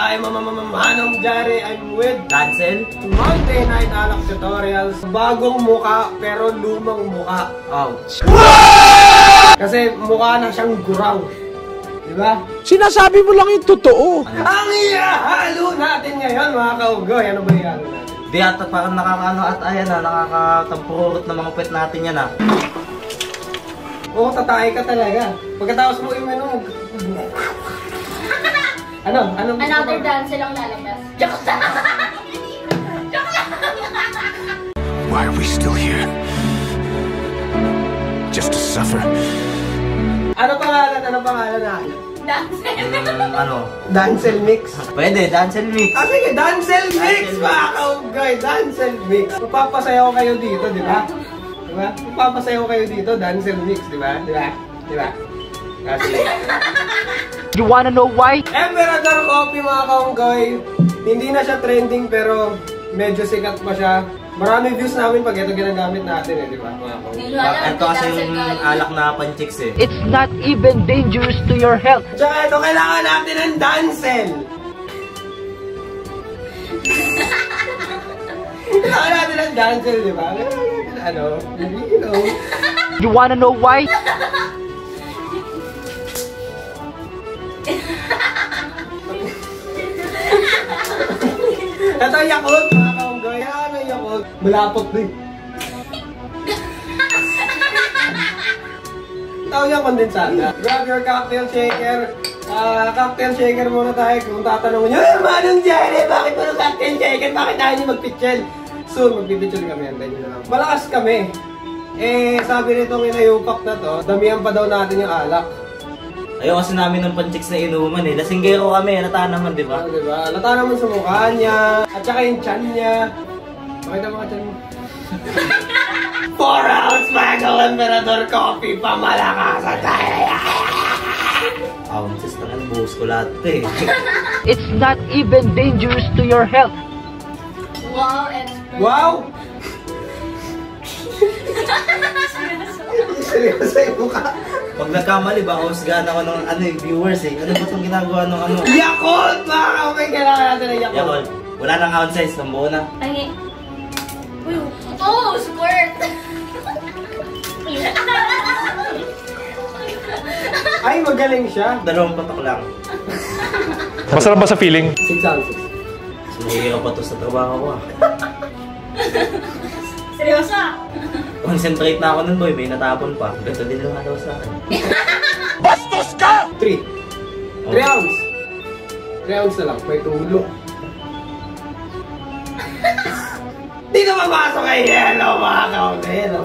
I'm Manong Jari. I'm with Dancel. Monday Night Alak Tutorials. Bagong muka pero lumang muka. Ouch. Kasi mukha na siyang gurang. Diba? Sinasabi mo lang yung totoo. Ang ihalo natin ngayon mga kaugoy. Ano ba ihalo natin? Di ata parang nakakaano at ayan na, nakakatampurot ng mga pet natin yan ah. Oo, tatay ka talaga. Pagkatapos mo iminom. Ano? Another dance lang lalabas. Joke lang! Joke lang! Why are we still here? Just to suffer? Ano pangalan na? Dancel. Ano? Dancel Mix. Pwede, Dancel Mix. Ah, sige, Dancel Mix mga kaugoy. Dancel Mix. Mapapasayaw kayo dito, di ba? Diba? Mapapasayaw kayo dito, Dancel Mix, di ba? Diba? Kasi... You wanna know why? Emperador Coffee mga kaunggoy. Hindi na siya trending pero medyo sikat pa siya. Maraming views namin pag ito ginagamit natin di ba mga kaunggoy? Ito kasi yung alak na panchicks eh. It's not even dangerous to your health. Tsaka ito, kailangan natin ng Dancel. Kailangan natin ng Dancel, di ba? You know. You wanna know why? Ito Yakult, mga kaunggoy. Ano Yakult? Malapot din. Ito yung kondensada. Grab your cocktail shaker. Cocktail shaker muna tayo. Kung tatanungin nyo, Manong Jerry, bakit mo ng cocktail shaker? Bakit tayo nyo magpitchel? Soon, magpipitchel kami. Antayin nyo na lang. Malakas kami. Sabi nitong inayupak na to, damihan pa daw natin yung alak. Ayaw kasi namin ng panchicks na inuman eh. Lasinggero kami, nata naman, di ba? Diba? Lata naman sa mukha niya. At saka yung chan niya. Pakita mo ka chan mo. 4 ounce Mango Emperador Coffee, pamalakasan tayo. Ounces na nga, buhos ko lahat eh. It's not even dangerous to your health. Wow, expert. Wow! Seryoso yung mukha. Pag nagkamali ba, husgahan ako ng viewers eh. Ano ba itong ginagawa ng ano? Yakult! Mga kaumay, kailangan natin ng Yakult. Yakult. Wala nang ounces, tambuo na. Ay, oh, squirt! Ay, magaling siya. 2 patok lang. Masarap ba sa feeling? 6 ounces. Sumihira pa to sa trabaho ko ah. Seryoso? Concentrate na ako nun boy, may natapon pa. Ganito din lang daw sa akin. Bastos ka! 3 ounce. 3 ounce na lang, may tulo. Di na mapasok kay yellow mga kaunti. Yellow.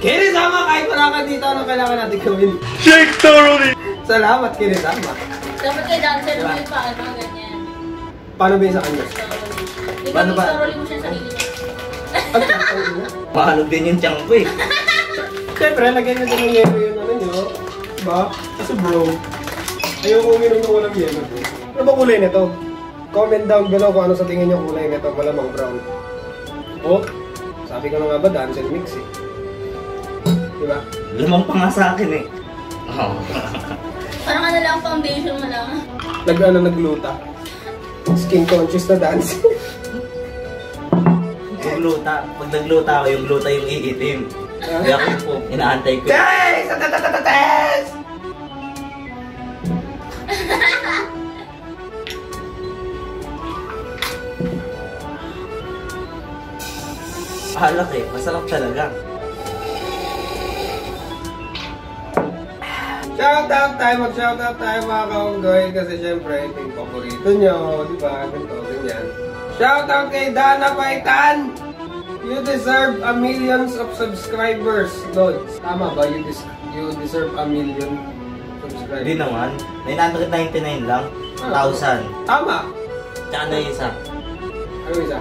Kinisama, kahit wala ka dito, anong kailangan natin gawin? Shake thoroughly! Salamat, Kinisama. Dapat kay dancer mo yung paano, ganyan. Paano ba yung sa kanya? Paano ba? Isaroli mo siya sa sarili mo. Ang tatang niya. Mahalog din yung tiyan ko eh. Siyempre, lagyan nyo din ng yelo yun nyo. Diba? Kasi bro, ayoko uminom ng walang yelo bro. Ano ba kulay nito? Comment down below kung ano sa tingin nyo kulay nito. Malamang brown. Oh, sabi ko na nga ba, Dancel Mix eh. Diba? Lamang pa nga sa akin eh. Parang ano lang, foundation mo lang. Nagluta. Skin conscious na dance. Gluta. Pag nagluta ako, yung gluta yung iitim. Kaya ako po, inaantay ko. Test! Test! Alak eh, masarap talaga. Shoutout tayo, mag-shoutout tayo mga kaunggoy kasi syempre ito yung paborito nyo, di ba? Ganito, ganyan. Shoutout kay Dana Paitan! You deserve a millions of subscribers, Lods. Tama ba? You deserve a million subscribers. Hindi naman. 999 lang. 1,000. Tama! Tsaka na yung isa. Ano isa?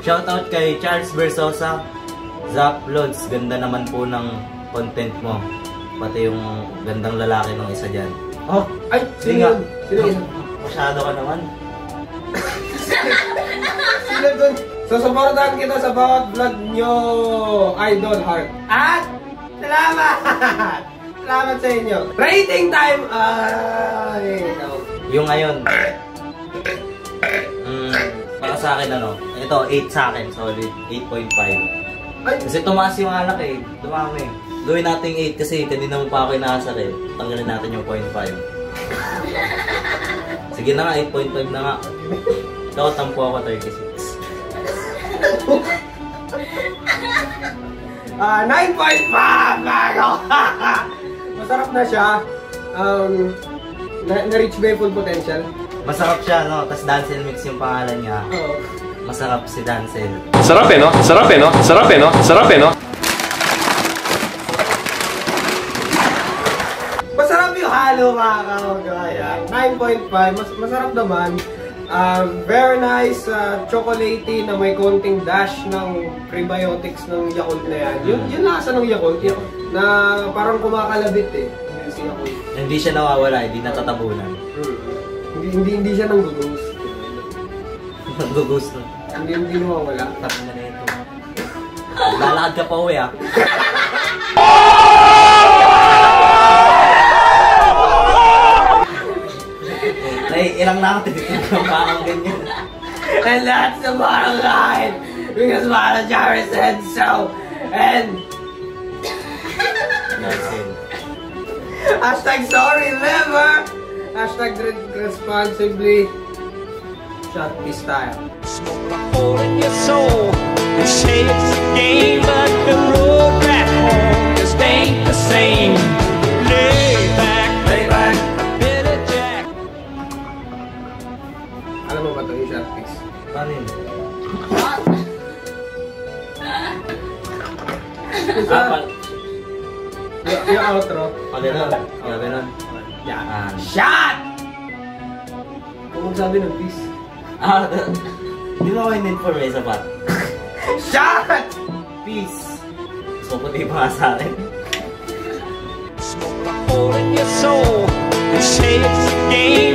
Shoutout kay Charles Versosa. Zap Lods, ganda naman po ng content mo. Pati yung gandang lalaki ng isa dyan. Oh! Ay! Sino yun? Sino yun? Masyado ka naman. Sino dun? So, supportahan kita sa bawat vlog nyo, Idol Heart. At, salamat! Salamat sa inyo. Rating time! Yung ngayon, para sa akin ano, ito 8 sa akin, solid, 8.5. Kasi tumaas yung alak eh, dumami. Gawin natin 8 kasi kanina mo pa ako inaasar eh. Tanggalin natin yung 0.5. Sige na nga, 8.5 na nga. Ito, tampo ako 36. 9.5! Masarap na siya. Na-reach ba yung full potential? Masarap siya, no? Tapos Dancel Mix yung pangalan niya. Oo. Masarap si Dancel. Sarap eh, no? Sarap eh, no? Sarap eh, no? Sarap eh, no? Masarap yung halo, mga kagaya. 9.5. Masarap naman. Very nice, chocolatey na may konting dash ng prebiotics ng Yakult na yan. Yung lasa ng Yakult, na parang kumakalabit eh. Yung si Yakult. Hindi siya nawawala, hindi natatabunan. Hindi siya nang gugos. Nag-ghost na. Hindi nawawala. Tapos na ito. Lalakad ka pa uwi ah. Ilang na ako tinitignan pa akong ganyan. And that's the bottom line! Because Mara Jara said so! And... Hashtag sorry liver! Hashtag drink responsibly. Shot this style. Smoke a hole in your soul. They say it's a game, but the road back home just ain't the same. Lay back, a bit of Jack. Alam mo ba ito yung shot this? Paano yun? Yung outro. Pagano'n. Pagano'n. Yan. Shot! Kung magsabi ng peace. Hindi mo ako in-inform eh, sapat. Shot! Peace. So, puti pa nga sa akin. Smoke a hole in your soul. They say it's a game.